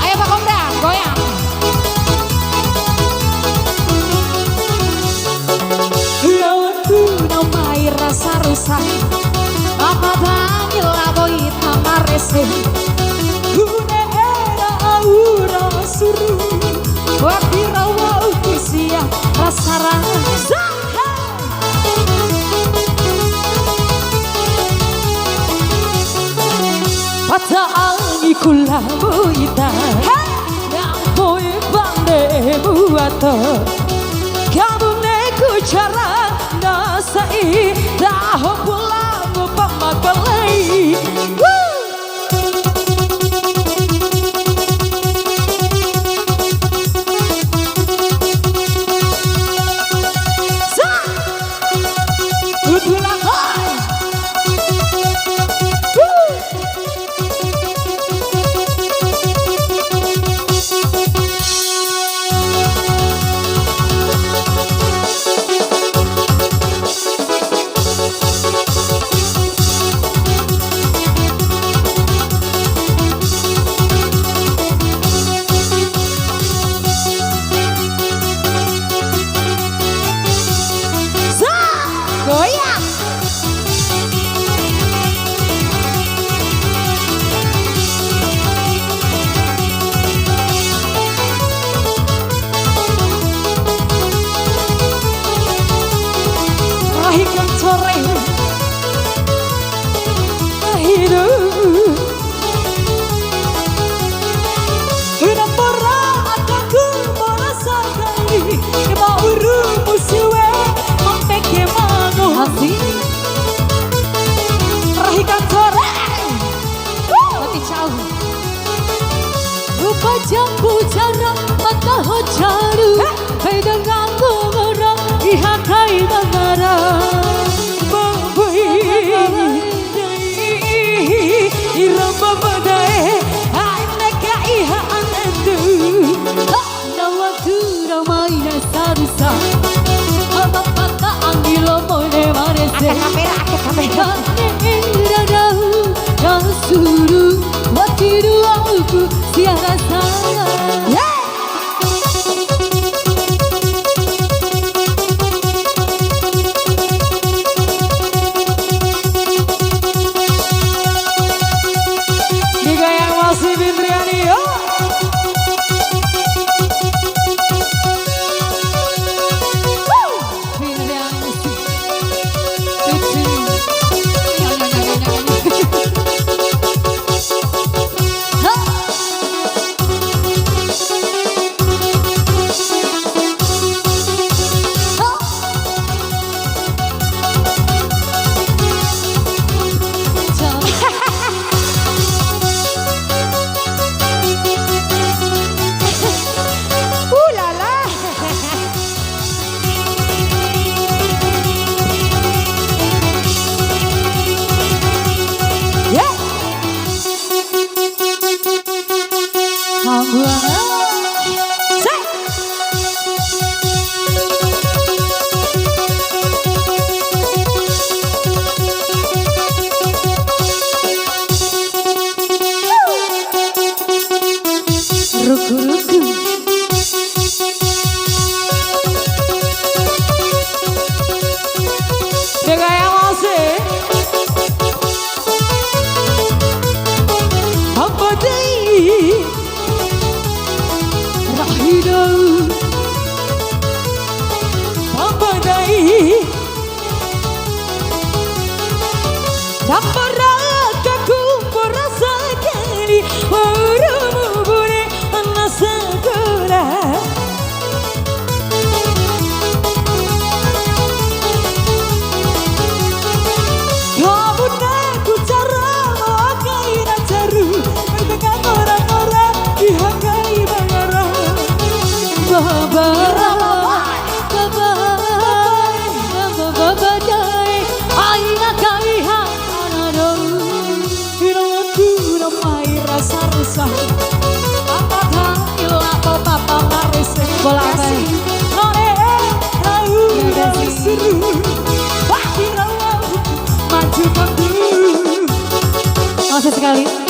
Ayo Pak Komda, goyang. Lawanku namai rasa rusak, apa bangil aboy tamarese. Hune era aura suru, wakira wa ukisia rasa rasa. Pata angi kulamu ita Nampoi bande buata Kamu neku cara nasai Tahu pulang pamakalai goyang. Rahikan sore hidup udah pernah aku merasakan mau rumuswe mempeke mano hati rahikan sore mati jauh lupa jambu jarak mata hojaru beda nganggo orang ihakai manara iramba badai aneka iha anendu nawatu ramai sarusa amapata angilo mone marese ake kamera iradahu rasuru watiru aku siara saya sekali.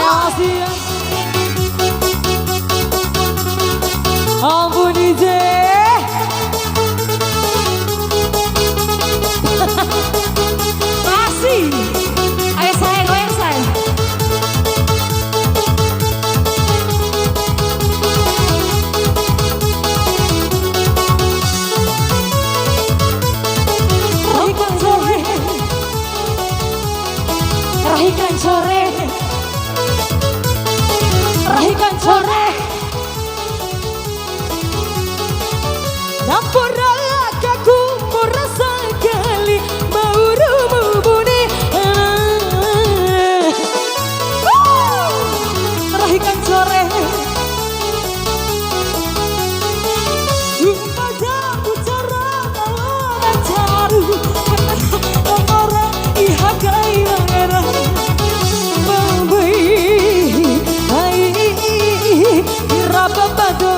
Asia ampun ije masih ayo sayang rahikan sore rahikan sore nampur ragaku merasa kali maurumu buni rahikan sore pada ucara caru orang ihagai era Rababadu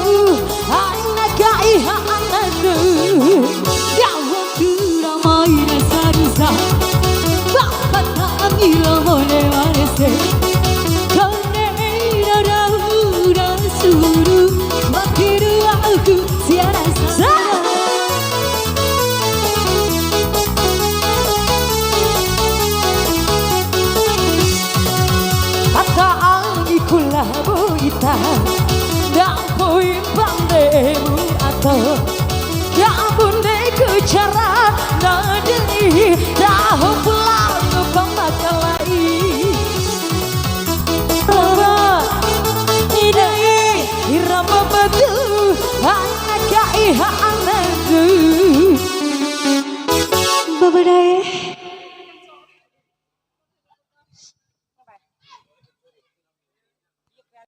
anaka iha anadu Yawatu ramaina sarisa Bapata amila mone warese Koneira raura suru Makiru aku siara sana Kata angikulah buita Dampui pandemu atau Dampun dek cara nadei Dahupu